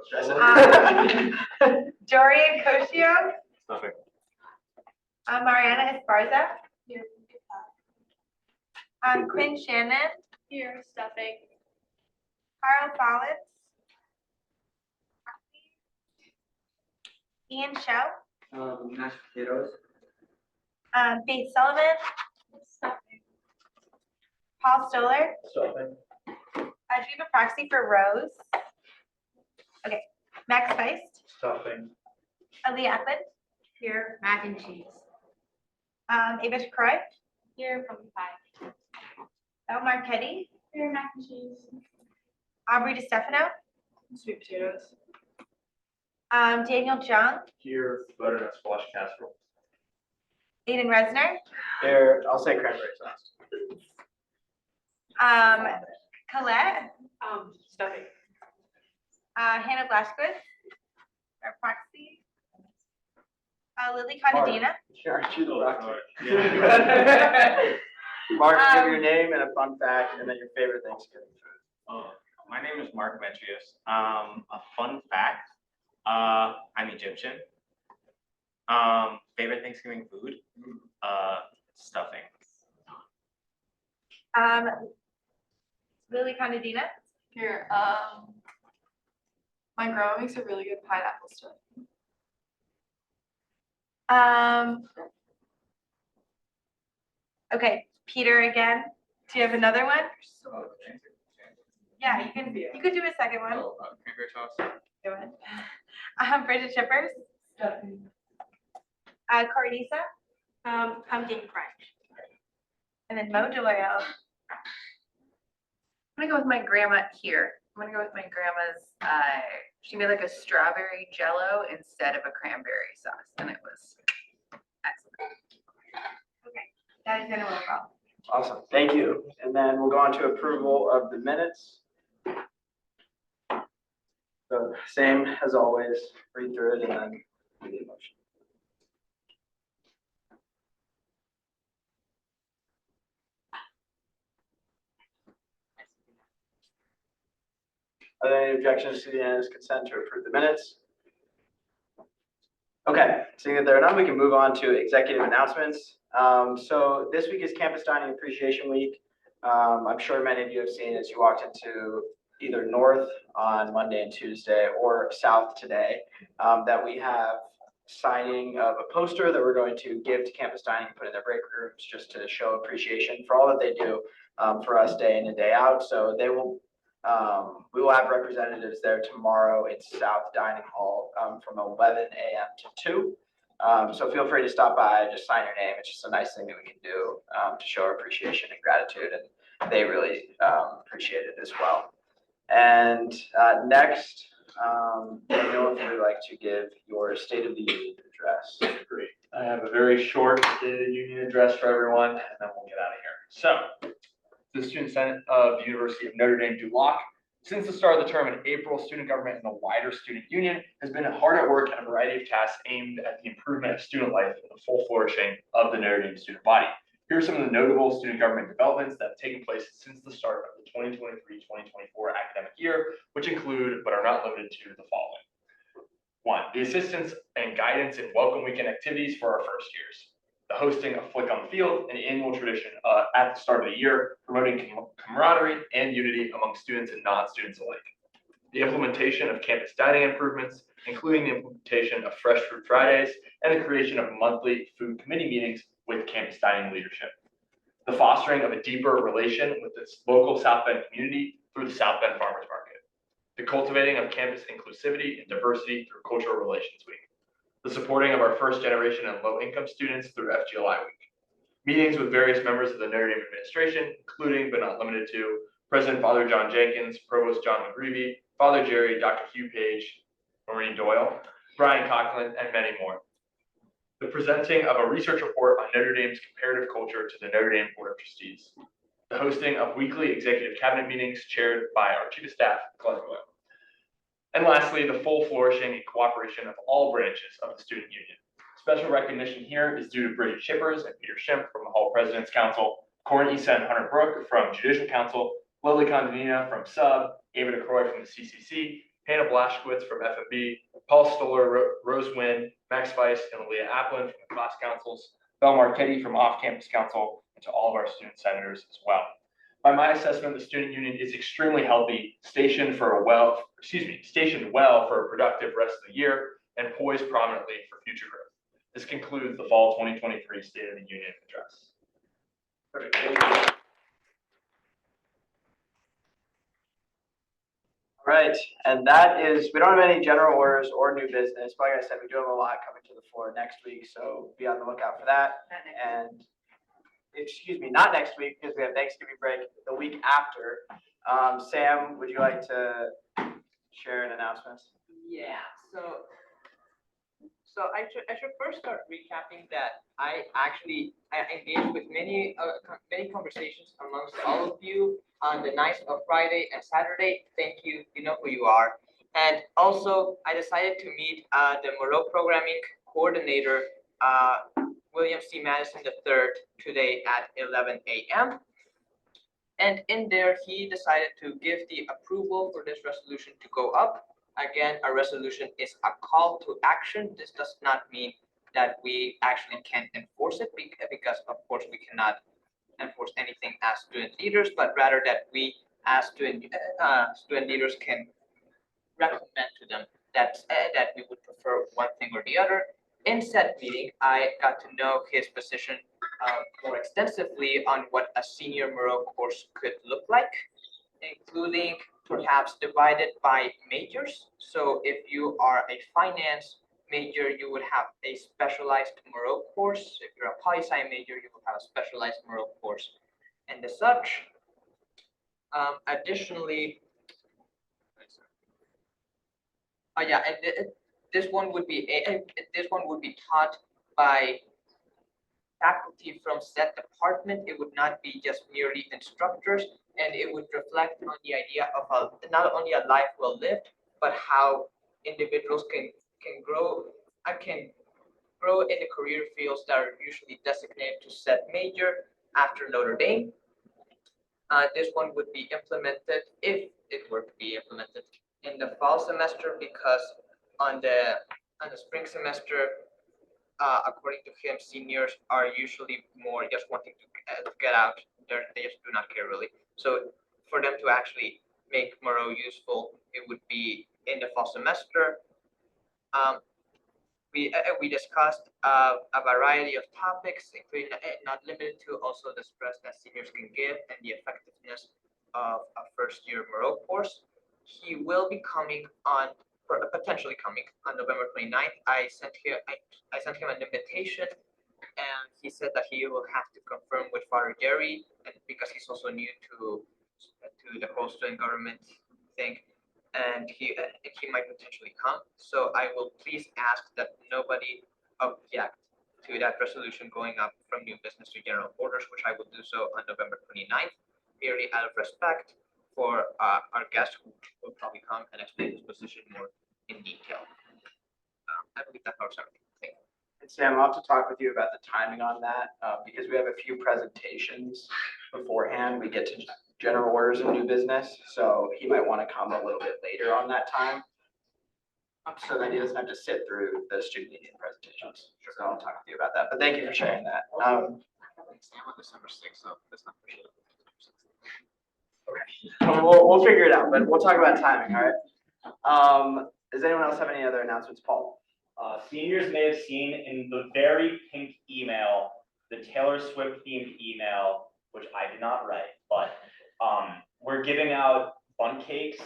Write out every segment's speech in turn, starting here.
stress it. Dorian Koshio, Stuffing. Mariana Esparza. Here. Quinn Shannon. Here, stuffing. Carl Follins. Ian Show. Mashed potatoes. Faith Sullivan. Stuffing. Paul Stoller. Stuffing. Do you have a proxy for Rose? Okay. Max Feist. Stuffing. Aaliyah Eklund. Here, mac and cheese. Ava Croy. Here, pumpkin pie. El Marchetti. Here, mac and cheese. Aubrey DiStefano. Sweet potatoes. Daniel Jung. Here, butternut squash casserole. Aiden Resner. Here, I'll say cranberry sauce. Colette. Stuffing. Hannah Blashquist. Our proxy. Lily Conadina. Sure, choose the rock. Yeah. Mark, give your name and a fun fact, and then your favorite Thanksgiving food. My name is Mark Metrius. A fun fact, I'm Egyptian. Favorite Thanksgiving food? Stuffing. Lily Conadina. Here, my grandma makes a really good pineapple stuff. Okay, Peter again. Do you have another one? Yeah, you could do a second one. Cranberry sauce. Go ahead. Bridget Shippers. Stuffing. Corey Nisa. Pumpkin crunch. And then Mo Doyle. I'm gonna go with my grandma here. I'm gonna go with my grandma's, she made like a strawberry jello instead of a cranberry sauce, and it was excellent. That is in a roll call. Awesome, thank you. And then we'll go on to approval of the minutes. So same as always, read through it and then do the motion. Are there any objections to the unanimous consent to approve the minutes? Okay, seeing that there are none, we can move on to executive announcements. So this week is Campus Dining Appreciation Week. I'm sure many of you have seen as you walked into either North on Monday and Tuesday or South today, that we have signing of a poster that we're going to give to Campus Dining, put in their break rooms just to show appreciation for all that they do for us day in and day out. So they will, we will have representatives there tomorrow in South Dining Hall from 11 a.m. to 2. So feel free to stop by, just sign your name. It's just a nice thing that we can do to show our appreciation and gratitude, and they really appreciate it as well. And next, Daniel, if you would like to give your State of the Union address. Great. I have a very short State of the Union address for everyone, and then we'll get out of here. So, the Student Senate of the University of Notre Dame Duloc. Since the start of the term in April, student government and the wider student union has been hard at work on a variety of tasks aimed at the improvement of student life and the full flourishing of the Notre Dame student body. Here are some of the notable student government developments that have taken place since the start of the 2023-2024 academic year, which include, but are not limited to, the following. 1, the assistance and guidance in Welcome Weekend activities for our first years. The hosting of Flick on the Field, an annual tradition at the start of the year, promoting camaraderie and unity among students and non-students alike. The implementation of campus dining improvements, including the implementation of Fresh Fruit Fridays and the creation of monthly food committee meetings with campus dining leadership. The fostering of a deeper relation with its local South Bend community through the South Bend Farmers Market. The cultivating of campus inclusivity and diversity through Cultural Relations Week. The supporting of our first generation and low-income students through FGLI Week. Meetings with various members of the Notre Dame administration, including but not limited to President Father John Jenkins, Provost John McGreevy, Father Jerry, Dr. Hugh Page, Maureen Doyle, Brian Coughlin, and many more. The presenting of a research report on Notre Dame's comparative culture to the Notre Dame Board of Trustees. The hosting of weekly executive cabinet meetings chaired by our Chief of Staff, Glenn Doyle. And lastly, the full flourishing and cooperation of all branches of the student union. Special recognition here is due to Bridget Shippers and Peter Schimpf from the Hall President's Council, Corin Issa and Hunter Brooke from Judicial Council, Lily Condanina from SUB, Ava DeCroy from the CCC, Hannah Blashkowitz from FMB, Paul Stoller, Rose Wynn, Max Weiss, and Leah Applin from the class councils, Bel Marchetti from off-campus council, and to all of our student senators as well. By my assessment, the student union is extremely healthy, stationed well for a productive rest of the year, and poised prominently for future growth. This concludes the fall 2023 State of the Union address. Perfect. Thank you. All right, and that is, we don't have any general orders or new business, but like I said, we do have a lot coming to the floor next week, so be on the lookout for that. And excuse me, not next week, because we have Thanksgiving break the week after. Sam, would you like to share an announcement? Yeah, so I should first start recapping that I engaged with many conversations amongst all of you on the nights of Friday and Saturday. Thank you, you know who you are. And also I decided to meet the Moreau Programming Coordinator, William C. Madison III, today at 11 a.m. And in there, he decided to give the approval for this resolution to go up. Again, a resolution is a call to action. This does not mean that we actually can enforce it because of course we cannot enforce anything as student leaders, but rather that we as student leaders can recommend to them that we would prefer one thing or the other. In said meeting, I got to know his position more extensively on what a senior Moreau course could look like, including perhaps divided by majors. So if you are a finance major, you would have a specialized Moreau course. If you're a poli-sci major, you will have a specialized Moreau course and as such. Additionally, this one would be taught by faculty from said department. It would not be just merely instructors, and it would reflect on the idea of not only a life well lived, but how individuals can grow in the career fields that are usually designated to said major after Notre Dame. This one would be implemented, if it were to be implemented, in the fall semester, because on the spring semester, according to him, seniors are usually more just wanting to get out. They just do not care really. So for them to actually make Moreau useful, it would be in the fall semester. We discussed a variety of topics, including not limited to also the stress that seniors can give and the effectiveness of a first-year Moreau course. He will be potentially coming on November 29th. I sent him an invitation, and he said that he will have to confirm with Father Jerry, and because he's also new to the whole student government thing, and he might potentially come. So I will please ask that nobody object to that resolution going up from new business to general orders, which I will do so on November 29th, merely out of respect for our guest who will probably come and explain his position more in detail. I believe that covers everything. Thank you. And Sam, I'll have to talk with you about the timing on that, because we have a few presentations beforehand. We get to general orders and new business, so he might want to come a little bit later on that time, so that he doesn't have to sit through the student union presentations. So I'll talk with you about that, but thank you for sharing that. Sam on December 6th, so that's not for sure. Okay, we'll figure it out, but we'll talk about timing, all right? Does anyone else have any other announcements? Paul? Seniors may have seen in the very pink email, the Taylor Swift themed email, which I did not write, but we're giving out bun cakes,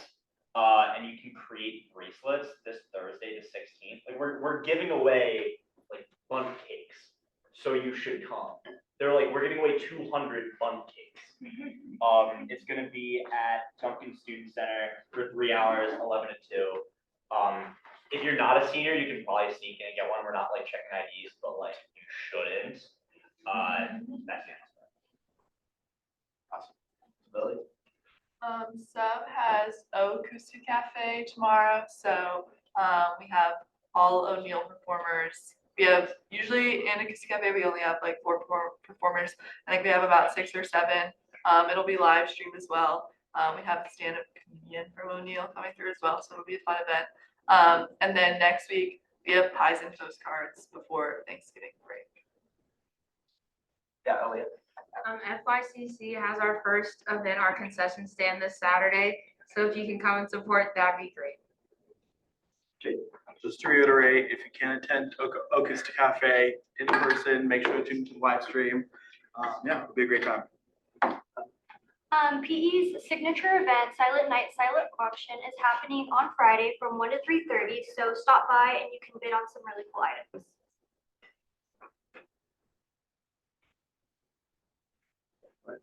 and you can create bracelets this Thursday, the 16th. Like we're giving away like bun cakes, so you should come. We're giving away 200 bun cakes. It's going to be at Duncan Student Center for 3 hours, 11 to 2. If you're not a senior, you can probably sneak in and get one. We're not like checking IDs, but like you shouldn't. That's the announcement. Awesome. Lily? Sub has Acoustic Cafe tomorrow, so we have all O'Neill performers. We have usually in Acoustic Cafe we only have like 4 performers. I think we have about 6 or 7. It'll be live streamed as well. We have stand-up Ian from O'Neill coming through as well, so it'll be a fun event. And then next week, we have pies and postcards before Thanksgiving break. Yeah, Elliot. FYCC has our first event, our concession stand this Saturday. So if you can come and support, that'd be great. Just to reiterate, if you can attend Ocusta Cafe in person, make sure to tune into the live stream. Yeah, it'll be a great time. PE's signature event, Silent Night, Silent Auction, is happening on Friday from 1 to 3:30. So stop by and you can bid on some really cool items.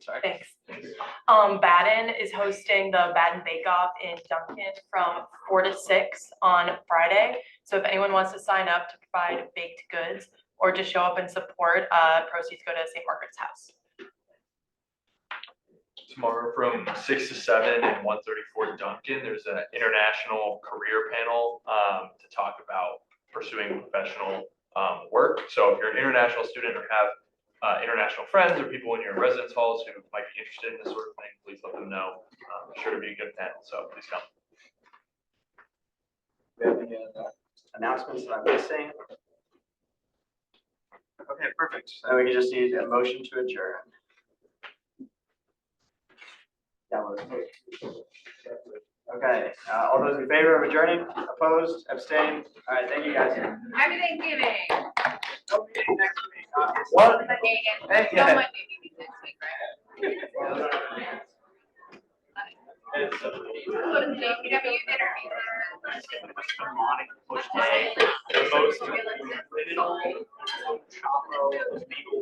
Sorry. Thanks. Baden is hosting the Baden Bake Off in Duncan from 4 to 6 on Friday. So if anyone wants to sign up to provide baked goods or just show up and support, proceeds go to St. Margaret's House. Tomorrow from 6 to 7 and 134 Duncan, there's an international career panel to talk about pursuing professional work. So if you're an international student or have international friends or people in your residence halls who might be interested in this sort of thing, please let them know. Sure to be a good panel, so please come. We have any announcements that I'm missing? Okay, perfect. Then we can just need a motion to adjourn. Yeah, okay, all those in favor of adjourning, opposed, abstained? All right, thank you guys. Happy Thanksgiving. No meeting next week. What? Hey, No yeah. Monday meeting next week, right? JPW dinner. Demonic push day, the most criminal, Chapo, legal